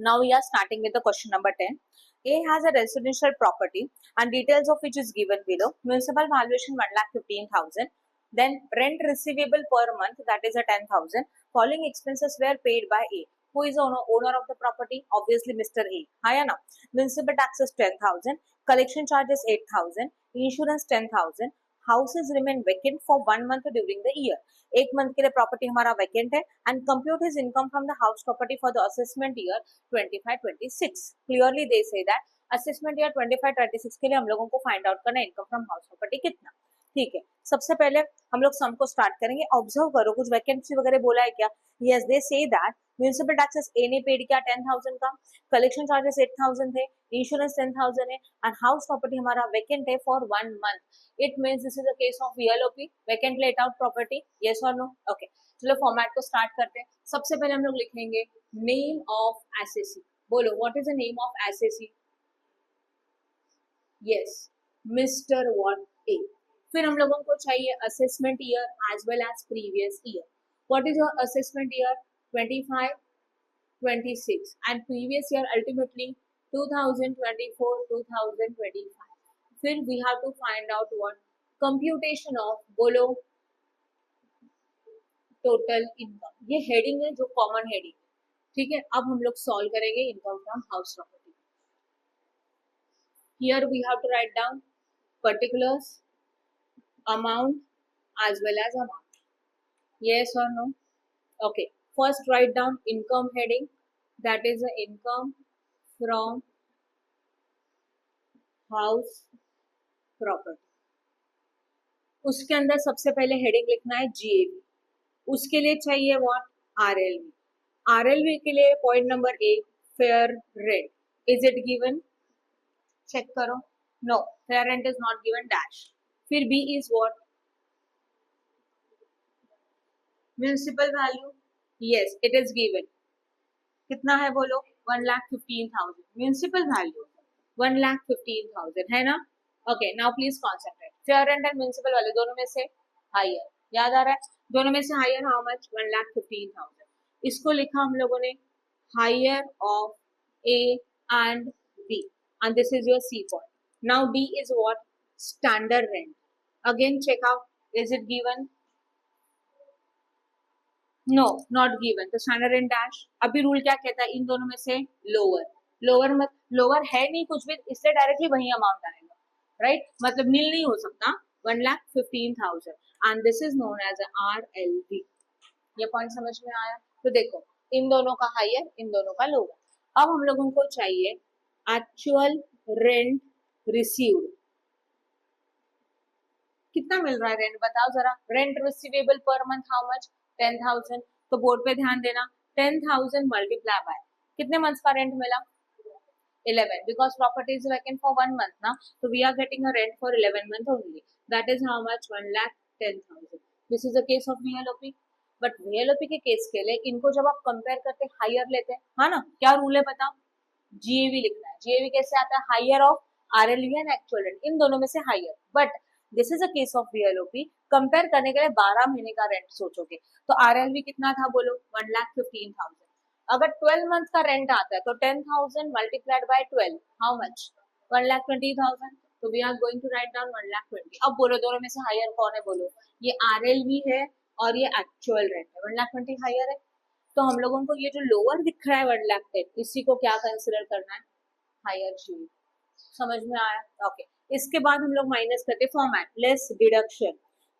Now we are starting with the question number 10. A has a residential property and details of which is given below. Municipal valuation 1,15,000. Then rent receivable per month, that is a 10,000. Following expenses were paid by A. Who is owner of the property? Obviously Mr. A. Higher now. Municipal taxes 10,000. Collection charges 8,000. Insurance 10,000. Houses remain vacant for 1 month during the year. एक month के लिए property हमारा vacant है and compute his income from the house property for the assessment year 25-26. Clearly they say that assessment year 25-26 के लिए हम लोगों को फाइंड आउट करना इनकम फ्रॉम हाउस प्रॉपर्टी कितना. ठीक है, सबसे पहले हम लोग सम को स्टार्ट करेंगे. ऑब्जर्व करो कुछ वैकेंसी वगैरह बोला है क्या. Yes, they say that municipal taxes ए ने पेड किया 10,000 का, कलेक्शन चार्जेस 8,000 थे, इंश्योरेंस 10,000 है एंड हाउस प्रॉपर्टी हमारा वैकेंट है for 1 month. It means this is a case of VLOP, vacant let out property. Yes or no? Okay, चलो format को start करते हैं. सबसे पहले हम लोग लिखेंगे नेम ऑफ एसएससी. बोलो what is the name of SSC. Yes, mister what a. फिर हम लोगों को चाहिए assessment year as well as previous year. What is your assessment year 25-26 and previous year ultimately 2024-2025. फिर we have to find out what computation of बोलो total income. ये heading है जो कॉमन हेडिंग है. ठीक है, अब हम लोग सॉल्व करेंगे income from house property. Here we have to write down particulars, amount as well as amount. Yes or no? Okay, first write down income heading, that is the income from house property. उसके अंदर सबसे पहले heading लिखना है GAV. उसके लिए चाहिए what RLV. RLV के लिए point number A fair rent. Is it given? Check करो. No, fair rent is not given dash. फिर B is what municipal value. Yes, it is given. कितना है बोलो 1,15,000. म्यूनिसिपल वैल्यू 1,15,000 है ना. Okay, now please concentrate. Fair rent and municipal value दोनों में से हायर. याद आ रहा है? दोनों में से हायर हाउ मच 1,15,000. इसको लिखा हम लोगों ने higher of A and B and this is your C point. Now D is what? Standard rent. Again check out, is it given? No, not given. तो स्टैंडर्ड रेंट डैश. अभी rule क्या कहता है इन दोनों में से लोअर. लोअर मत, lower है नहीं कुछ भी, इसलिए डायरेक्टली वही अमाउंट आएगा. राइट, मतलब नील नहीं हो सकता. 1,15,000 and this is known as RLV. ये पॉइंट समझ में आया? तो देखो इन दोनों का हायर, इन दोनों का लोअर. अब हम लोगों को चाहिए एक्चुअल रेंट रिसीव्ड. कितना मिल रहा है रेंट बताओ जरा. Rent receivable per month how much 10,000. तो बोर्ड पे ध्यान देना. 10,000 मल्टीप्लाई बाय कितने मंथ्स का रेंट मिला 11, because property is vacant for 1 month ना. तो we are getting a rent for 11 month only. That is how much 1,10,000. This is a case of VLOP. But VLOP के case के लिए इनको जब आप कंपेयर करते हायर लेते हैं, हाँ ना. क्या रूल है बताओ. GAV लिखना है. GAV कैसे आता है? Higher of RLV and actual rent, इन दोनों में से higher. But this is a case of VLOP. Compare करने के लिए 12 महीने का रेंट सोचोगे तो RLV कितना था बोलो 1,15,000. अगर 12 मंथ का रेंट आता है तो 10,000 मल्टीप्लाइड बाय 12 हाउ मच 1,20,000. तो we are going to write down 1,20,000. अब बोलो दोनों में से हायर कौन है बोलो. ये RLV है और ये एक्चुअल रेंट है. 1,20,000 हायर है. तो हम लोगों को ये जो लोअर दिख रहा है 1,10,000, इसी को क्या कंसिडर करना है हायर GAV. समझ में आया? ओके. इसके बाद हम लोग माइनस करते format less deduction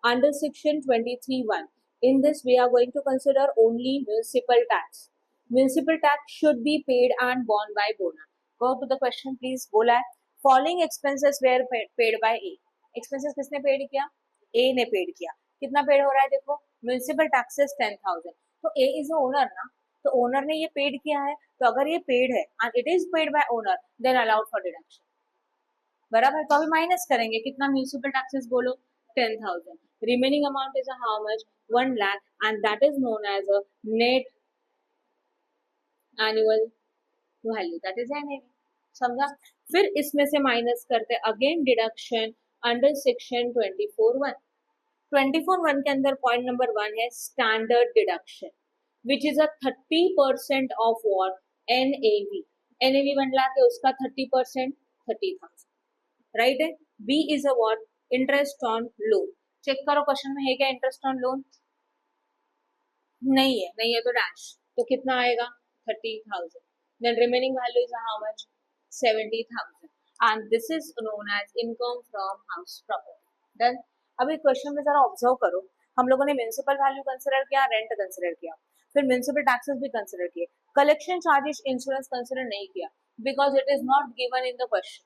under section 23(1). In this we are going to consider only municipal tax. Municipal tax should be paid and borne by owner. Go to the question please. बोला है following expenses were paid by A. Expenses किसने paid किया? A ने paid किया. कितना paid हो रहा है देखो. Municipal taxes 10,000. तो ए इज ओनर ना, तो ओनर ने ये पेड किया है. तो अगर ये पेड है and it is paid by owner then allowed for deduction. बराबर. तो अभी माइनस करेंगे कितना म्युनिसिपल टैक्सेस बोलो 10,000. Remaining amount is how much 1 lakh and that is known as a net annual value, that is NAV. समझा? फिर इसमें से माइनस करते अगेन डिडक्शन अंडर सेक्शन 24(1). 24(1) के अंदर पॉइंट नंबर 1 है standard deduction which is a 30% of what NAV, NAV 1 lakh है, उसका 30% 30,000, राइट है. B is a what, interest on loan. Check करो क्वेश्चन में है क्या इंटरेस्ट ऑन लोन, नहीं है, नहीं है तो डैश, तो कितना आएगा 30,000. Then remaining value is how much 70,000 and this is known as income from house property. Done. अभी क्वेश्चन में जरा ऑब्जर्व करो, हम लोगों ने म्युनिसिपल वैल्यू कंसिडर किया, रेंट कंसिडर किया, फिर म्युनिसिपल टैक्सेस भी कंसिडर किए, कलेक्शन चार्जेस इंश्योरेंस कंसिडर नहीं किया because it is not given in the question.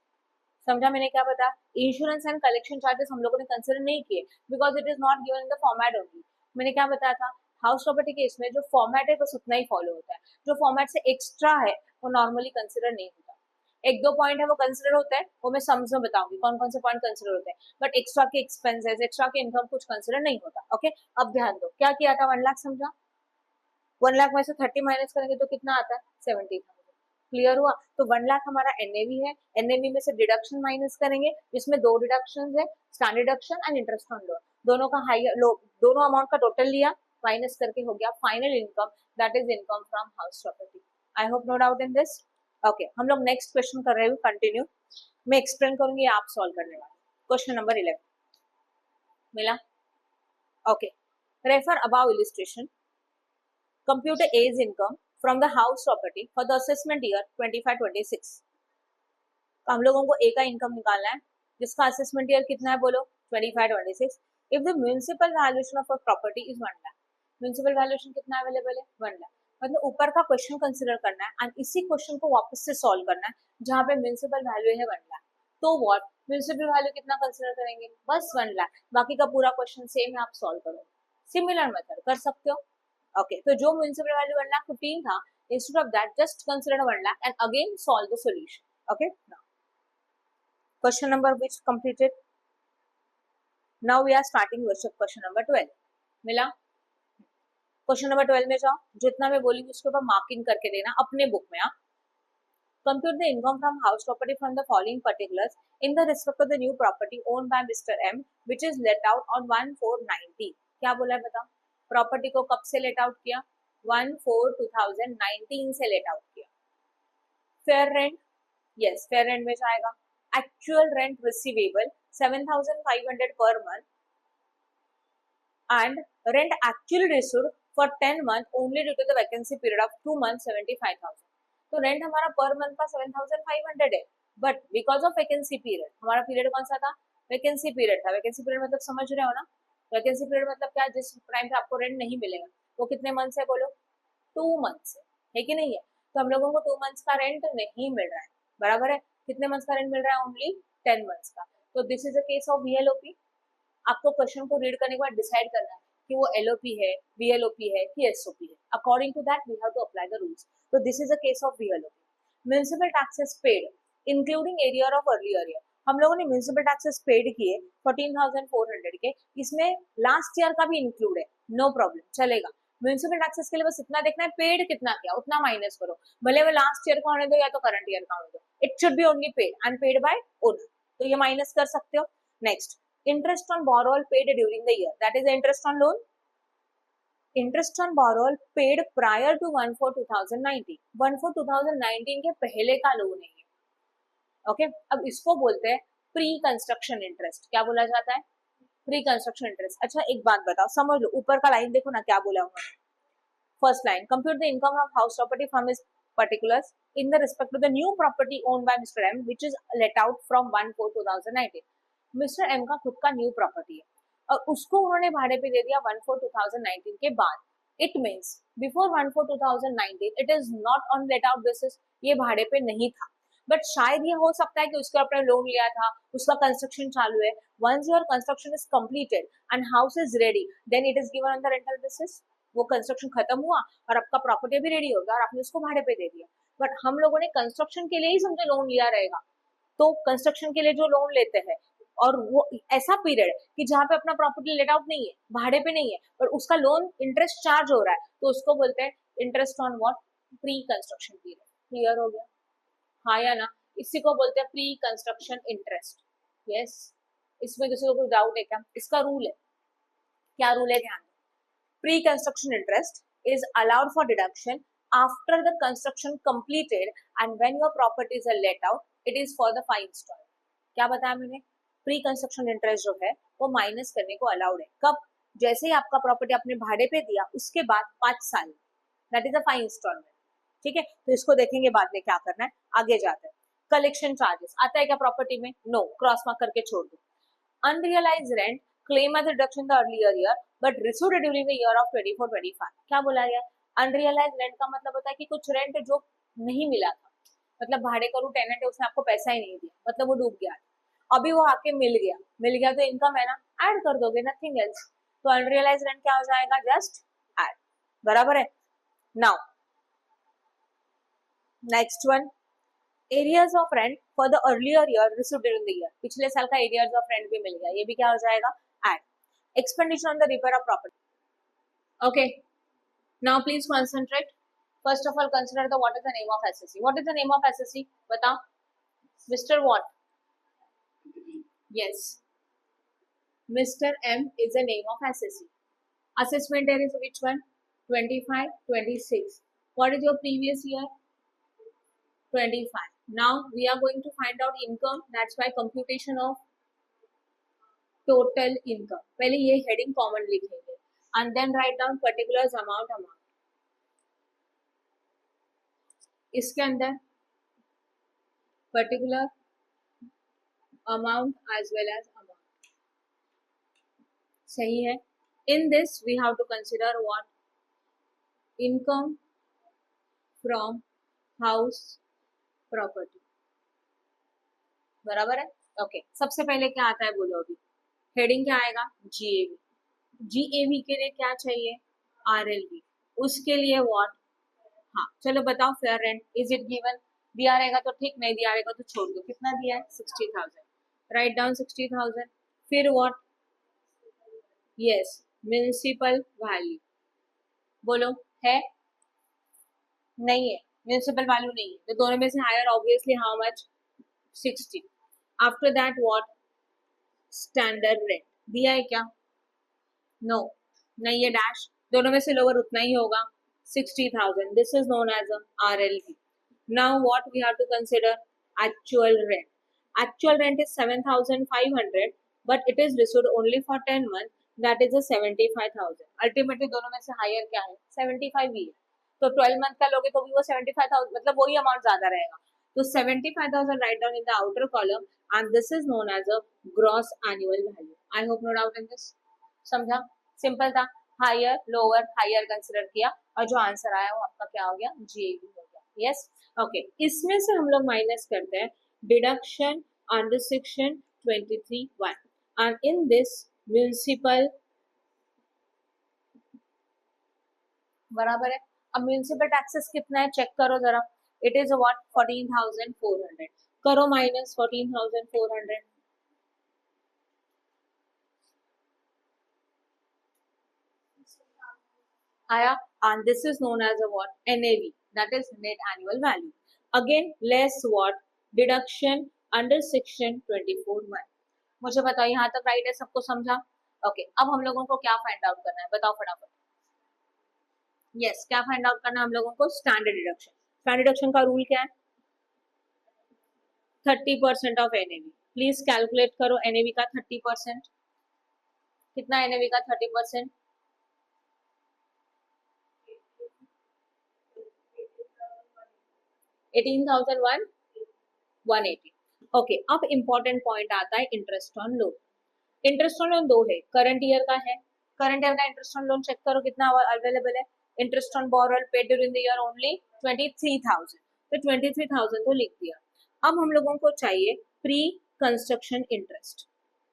समझा मैंने क्या बताया, इंश्योरेंस एंड कलेक्शन चार्जेस हम लोगों ने कंसिडर नहीं किए because it is not given in the format only. मैंने क्या बताया था, हाउस प्रॉपर्टी केस में जो फॉर्मेट है बस उतना ही फॉलो होता है, जो फॉर्मेट से एक्स्ट्रा है वो नॉर्मली कंसिडर नहीं होता. एक दो पॉइंट है वो कंसिडर होता है, वो मैं सम्स में बताऊंगी कौन कौन से पॉइंट कंसिडर होते हैं, बट एक्स्ट्रा के एक्सपेंसेस, एक्स्ट्रा के इनकम कुछ कंसिडर नहीं होता. ओके, अब ध्यान दो क्या किया था, 1 लाख समझा, 1 लाख में से 30 माइनस करेंगे तो कितना आता है 70,000. क्लियर हुआ. तो 1 लाख हमारा एनएवी है, एनएवी में से डिडक्शन माइनस करेंगे, जिसमें दो डिडक्शन है, standard deduction and interest on loan. दोनों का हाई लो, दोनों अमाउंट का टोटल लिया, माइनस करके हो गया final income, that is income from house property. I hope no doubt in this. Okay, हम लोग नेक्स्ट क्वेश्चन कर रहे हैं, कंटिन्यू. मैं एक्सप्लेन करूंगी, आप सॉल्व करने वाले. क्वेश्चन नंबर 11 मिला. Okay, refer about illustration. Compute A's income from the house property for the assessment year 25-26. हम लोगों को A का इनकम निकालना है, जिसका असेसमेंट ईयर कितना है बोलो 25-26. If the municipal valuation of a property is 1 lakh, municipal valuation कितना अवेलेबल है 1 लाख. मतलब ऊपर का क्वेश्चन कंसिडर करना है एंड इसी क्वेश्चन को वापस से सॉल्व करना है जहाँ पे म्युनिसिपल वैल्यू है 1 लाख. तो व्हाट, म्युनिसिपल वैल्यू कितना कंसिडर करेंगे, बस 1 लाख. बाकी का पूरा क्वेश्चन सेम है, आप सॉल्व करो. सिमिलर मेथड कर सकते हो. Okay, so जो municipal value 1,15,000 था, instead of that just consider 1 lakh and again solve the solution. Okay, now question number which completed. Now we are starting with question number 12. मिला. Question number 12 में जाओ, जितना मैं बोलूंगी उसके ऊपर मार्किंग करके देना अपने बुक में. Compute the income from house property from the following particulars in the respect of the new property owned by Mr. M, which is let out on 1/4/19. क्या बोला है बताओ, प्रॉपर्टी को कब से लेट आउट किया, 1/4/2019 से लेट आउट किया. Fair rent, yes fair rent में जाएगा. Actual rent receivable 7,500 per month and rent actually received for 10 month only due to the vacancy period of 2 month 75,000. तो रेंट हमारा पर मंथ का 7,500 है, but because of vacancy period, हमारा period कौन सा था, वैकेंसी पीरियड था. वैकेंसी पीरियड मतलब समझ रहे हो ना, वैकेंसी पीरियड मतलब क्या, जिस टाइम पे आपको रेंट नहीं मिलेगा वो कितने मंथ्स है बोलो, 2 मंथ्स है कि नहीं है. तो हम लोगों को 2 मंथ्स का रेंट नहीं मिल रहा है, बराबर है. कितने मंथ्स का रेंट मिल रहा है, ओनली 10 मंथ्स का. तो this is a case of VLOP. आपको क्वेश्चन को रीड करने के बाद डिसाइड करना है कि वो LOP है, VLOP है कि SOP है. According to that we have to apply the rules. तो this is a case of VLOP. Municipal taxes paid including arrear of earlier year. हम लोगों ने म्युनिसिपल टैक्सेस पेड किए 14,400 के, इसमें लास्ट ईयर का भी इंक्लूड है, नो प्रॉब्लम चलेगा. म्युनिसिपल टैक्सेस के लिए बस इतना देखना है पेड कितना किया उतना माइनस करो, भले वो लास्ट ईयर का होने दो या तो करंट ईयर का होने दो, it should be only paid and paid by owner. तो ये माइनस कर सकते हो. Next, interest on borrowal paid during the year, that is the interest on loan. Interest on borrowal paid prior to 1/4/2019, 1/4/2019 के पहले का लोन है. Okay, अब इसको बोलते हैं प्री कंस्ट्रक्शन इंटरेस्ट. क्या बोला जाता है, प्री कंस्ट्रक्शन इंटरेस्ट. अच्छा एक बात बताओ, समझ लो ऊपर का लाइन देखो ना क्या बोला उन्होंने. First line, compute the income of house property from his particulars in the respect to the new property owned by Mr. M, which is let out from 1/4/2019. Mister M का खुद का न्यू प्रॉपर्टी है और उसको उन्होंने भाड़े पे दे दिया 1/4/2019 के बाद. It means before 1/4/2019 it is not on let out basis, ये भाड़े पे नहीं था. बट शायद ये हो सकता है कि उसके अपने लोन लिया था, उसका कंस्ट्रक्शन चालू है. Once your construction is completed and house is ready, then it is given on the rental basis. वो कंस्ट्रक्शन खत्म हुआ और आपका प्रॉपर्टी भी रेडी हो गया और आपने उसको भाड़े पे दे दिया. बट हम लोगों ने कंस्ट्रक्शन के लिए ही समझे लोन लिया रहेगा, तो कंस्ट्रक्शन के लिए जो लोन लेते हैं और वो ऐसा पीरियड कि जहाँ पे अपना प्रॉपर्टी लेट आउट नहीं है, भाड़े पे नहीं है, पर उसका लोन इंटरेस्ट चार्ज हो रहा है, तो उसको बोलते हैं interest on what, pre construction period. Clear हो गया, हाँ या ना. इसी को बोलते हैं प्री कंस्ट्रक्शन इंटरेस्ट. यस, इसमें किसी को कोई डाउट है क्या, इसका रूल है, क्या रूल है ध्यान दो. Pre construction interest is allowed for deduction after the construction completed and when your properties are let out, it is for the 5 installment. क्या बताया मैंने? प्री कंस्ट्रक्शन इंटरेस्ट जो है वो माइनस करने को अलाउड है. कब? जैसे ही आपका प्रॉपर्टी आपने भाड़े पे दिया उसके बाद 5 साल, दैट इज अ 5 इंस्टॉलमेंट. ठीक है, तो इसको देखेंगे बाद में क्या करना है. आगे जाते हैं. कलेक्शन चार्जेस आता है क्या प्रॉपर्टी में? नो, क्रॉस मार्क करके छोड़ दो. Unrealise rent claim as deduction the earlier year but received during the year of 24-25. क्या बोला गया? अनरियलाइज रेंट का मतलब होता है कि कुछ रेंट जो नहीं मिला था, मतलब भाड़े करू टेनेंट है उसने आपको पैसा ही नहीं दिया, मतलब वो डूब गया, अभी वो आके मिल गया तो इनकम है ना, ऐड कर दोगे, नथिंग एल्स. तो अनरियलाइज रेंट क्या हो जाएगा? Just add. बराबर है. Now next one, areas of rent for the earlier year received during the year. पिछले साल का एरियाज ऑफ रेंट भी मिल गया, ये भी क्या हो जाएगा? Add. Expenditure on the repair of property. Okay, now please concentrate. First of all consider the what is the name of SSC. What is the name of SSC? बताओ mister what? Yes, Mr. M is the name of SSC. Assessment year is which one? 25, 26. What is your previous year? 25. Now we are going to find out income. That's why computation of total income. पहले ये heading common लिखेंगे and then write down particulars amount. इसके अंदर particular amount as well as amount. सही है. In this we have to consider what? Income from house property. बराबर है. Okay, सबसे पहले क्या आता है बोलो अभी? हेडिंग क्या आएगा? जीएवी. जीएवी के लिए क्या चाहिए? आरएलवी. उसके लिए व्हाट? हाँ चलो बताओ. Fair rent is it given? दिया रहेगा तो ठीक, नहीं दिया रहेगा तो छोड़ दो. कितना दिया है? 60,000. Write down 60,000. फिर व्हाट? Yes, municipal value. बोलो है? नहीं है, म्युनिसिपल वैल्यू नहीं है, तो दोनों में से higher obviously how much? 60. After that what? Standard rent. दिया है क्या? नो, नहीं है. डैश. दोनों में से लोअर उतना ही होगा, 60,000. This is known as RLV. Now what we have to consider? Actual rent. Actual rent is 7,500 but it is received only for 10 months. That is 75,000. Ultimately दोनों में से हायर क्या है? 75 ही है. तो 12 मंथ का लोगे तो भी वो 75,000, मतलब वही अमाउंट ज्यादा रहेगा. तो 75,000 write down in the outer column and this is known as a gross annual value. I hope no doubt in this. समझा? सिंपल था. हायर लोअर हायर कंसिडर किया और जो आंसर आया वो आपका क्या हो गया? जीएवी हो गया. यस. ओके, इसमें से हम लोग माइनस करते हैं deduction under section 23(1) and in this municipal. बराबर है. अब म्युनिसिपल टैक्सेस कितना है चेक करो जरा. It is what? 14,400. करो माइनस 14,400. आया. and this is known as a what? NAV, that is net annual value. Again less what? Deduction under section 24(1). मुझे बताओ यहाँ तक राइट है? सबको समझा? ओके, अब हम लोगों को क्या फाइंड आउट करना है? बताओ फटाफट. यस, क्या फाइंड आउट करना है हम लोगों को? Standard deduction. स्टैंडर्ड डिडक्शन का रूल क्या है? 30% ऑफ एनएवी. प्लीज कैलकुलेट करो एनएवी का 30%. कितना एनएवी का 30%? 18,180. ओके, अब इंपॉर्टेंट पॉइंट आता है interest on loan. Interest on loan दो है. करंट ईयर का है. करंट ईयर का इंटरेस्ट ऑन लोन चेक करो कितना अवेलेबल है. Interest on borrowed paid during the year only 23,000. तो 23,000 तो लिख दिया. अब हम लोगों को चाहिए प्री कंस्ट्रक्शन इंटरेस्ट.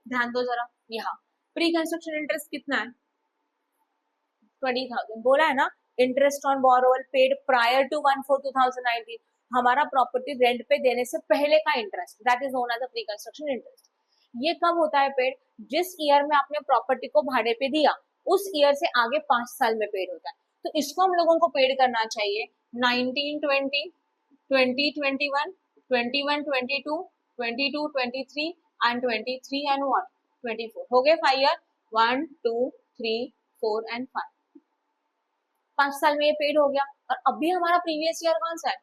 ध्यान दो जरा. यहाँ प्री कंस्ट्रक्शन इंटरेस्ट कितना है? 20,000. बोला है ना, interest on borrowed paid prior to 1/4/2019. हमारा प्रॉपर्टी रेंट पे देने से पहले का interest, that is known as a pre construction interest. ये कब होता है पेड? जिस ईयर में आपने प्रॉपर्टी को भाड़े पे दिया उस ईयर से आगे 5 साल में पेड होता है. तो इसको हम लोगों को पेड करना चाहिए 1920, 2021, 21-22, 22-23 एंड 23 एंड व्हाट 24. हो गए 5 ईयर. 1, 2, 3, 4 एंड 5. 5 साल में ये पेड हो गया, और अभी हमारा प्रीवियस ईयर कौन सा है,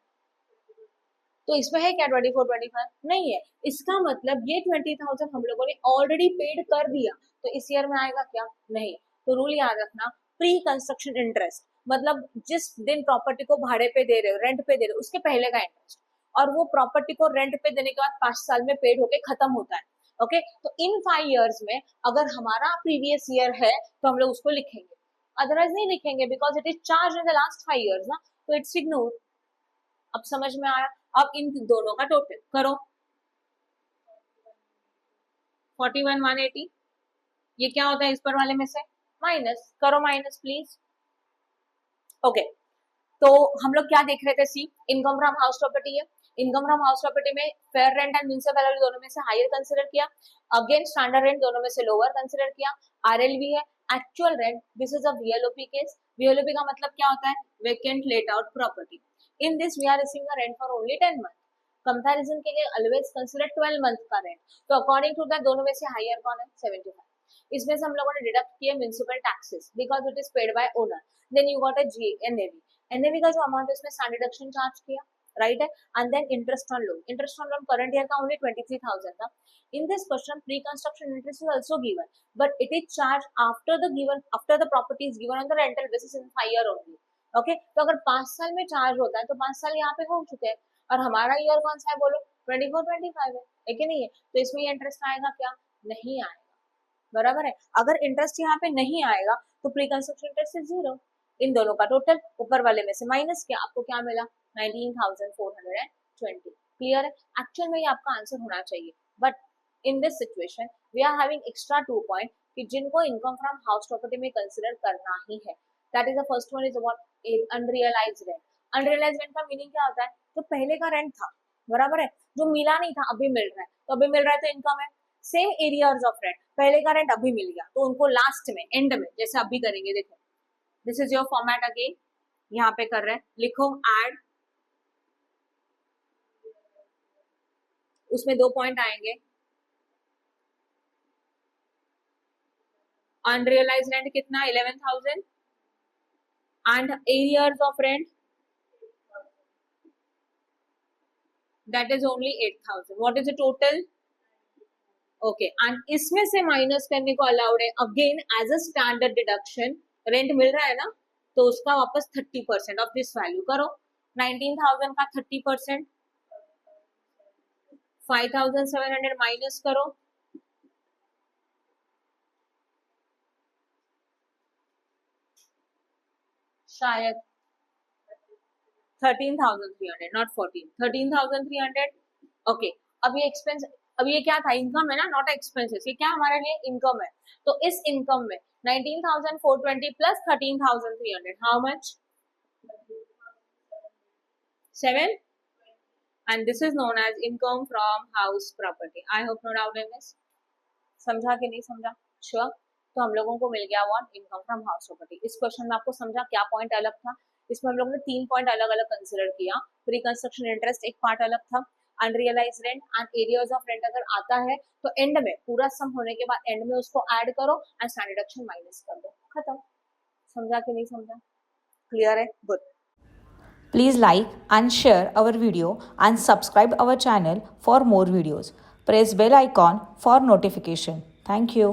तो इसमें है क्या 24-25? नहीं है। इसका मतलब ये 20,000 हम लोगों ने ऑलरेडी पेड कर दिया, तो इस ईयर में आएगा क्या, नहीं। तो रूल याद रखना, प्री कंस्ट्रक्शन इंटरेस्ट मतलब जिस दिन प्रॉपर्टी को भाड़े पे दे रहे हो, रेंट पे दे रहे हो, उसके पहले का इंटरेस्ट, और वो प्रॉपर्टी को रेंट पे देने के बाद 5 साल में पेड होके खत्म होता है। ओके, तो इन 5 इयर्स में अगर हमारा प्रीवियस ईयर है तो हम लोग उसको लिखेंगे, अदरवाइज नहीं लिखेंगे, because it is charge in the last 5 years ना, तो इट्स इग्नोर। अब समझ में आया? अब इन दोनों का टोटल करो, 41,180, ये क्या होता है इस पर वाले में से, माइनस करो, माइनस प्लीज। ओके, तो हम लोग क्या देख रहे थे, C income from house property है, इनकम फ्रॉम हाउस प्रॉपर्टी में fair rent and municipal value दोनों में से हायर कंसीडर किया, अगेन स्टैंडर्ड रेंट दोनों में से लोअर कंसीडर किया, आरएलवी है actual rent, this is a VLOP case. VLOP का मतलब क्या होता है, vacant let out property. In this we are receiving a rent for only 10 month, comparison के लिए ऑलवेज कंसीडर 12 मंथ का रेंट, तो अकॉर्डिंग टू दैट दोनों में से हायर कौन है, 75। इसमें से हम लोगों ने डिडक्ट किया municipal taxes because it is paid by owner, then you got a G NAV, NAV का जो अमाउंट है उसमें स्टैंड डिडक्शन चार्ज किया, राइट है, and then interest on loan, interest on loan current year का only 23,000 था। In this question pre construction interest is also given, but it is charge after the property is given on the rental basis in 5 year only. Okay, तो अगर 5 साल में charge होता है तो 5 साल यहाँ पे हो चुके हैं, और हमारा ईयर कौन सा है बोलो, 24-25 है कि नहीं है, तो इसमें ये इंटरेस्ट आएगा क्या, नहीं आएगा, बराबर है। अगर इंटरेस्ट यहाँ पे नहीं आएगा तो प्री कंस्ट्रक्शन इंटरेस्ट इज 0, इन दोनों का टोटल ऊपर वाले में से माइनस किया, आपको क्या मिला, 19,420। क्लियर है? एक्चुअल में ये आपका आंसर होना चाहिए, but in this situation we are having extra 2 point कि जिनको इनकम फ्रॉम हाउस प्रॉपर्टी में कंसिडर करना ही है। That is the first one is about unrealised rent. Unrealised rent का मीनिंग क्या होता है, जो पहले का रेंट था, बराबर है, जो मिला नहीं था अभी मिल रहा है, तो अभी मिल रहा है तो इनकम है। सेम एरियाज ऑफ रेंट, पहले का रेंट अभी मिल गया तो उनको लास्ट में एंड में जैसे अभी करेंगे, देखो this is your format again, यहाँ पे कर रहे हैं, लिखो एड, उसमें 2 पॉइंट आएंगे, अनरियलाइज्ड रेंट कितना 11,000 and arrears of rent that is only 8,000, what is the total, okay, and इसमें से माइनस करने को अलाउड है again as a standard deduction, rent मिल रहा है ना, तो उसका वापस 30% ऑफ दिस वैल्यू करो, 19,000 का 30%, 5,700 माइनस करो, शायद 13,300, नॉट 14, 13,300। ओके, अब ये एक्सपेंस, अब ये क्या था, इनकम है ना, नॉट एक्सपेंसेस, ये क्या हमारे लिए इनकम है, तो इस इनकम में 19,420 plus 13,300, how much, 7, and this is known as income from house property. I hope no doubt in this. समझा कि नहीं समझा, श्योर। तो हम लोगों को मिल गया what, income from house property. इस क्वेश्चन में आपको समझा क्या पॉइंट अलग था, इसमें हम लोगों ने 3 पॉइंट अलग अलग कंसिडर किया, प्री कंस्ट्रक्शन इंटरेस्ट एक पार्ट अलग था, unrealise rent and arrears of rent अगर आता है तो एंड में पूरा सम होने के बाद एंड में उसको ऐड करो एंड स्टैंडर्ड डिडक्शन माइनस कर दो, खत्म। समझा कि नहीं समझा, क्लियर है, good. Please like and share our video and subscribe our channel for more videos. Press bell icon for notification. Thank you.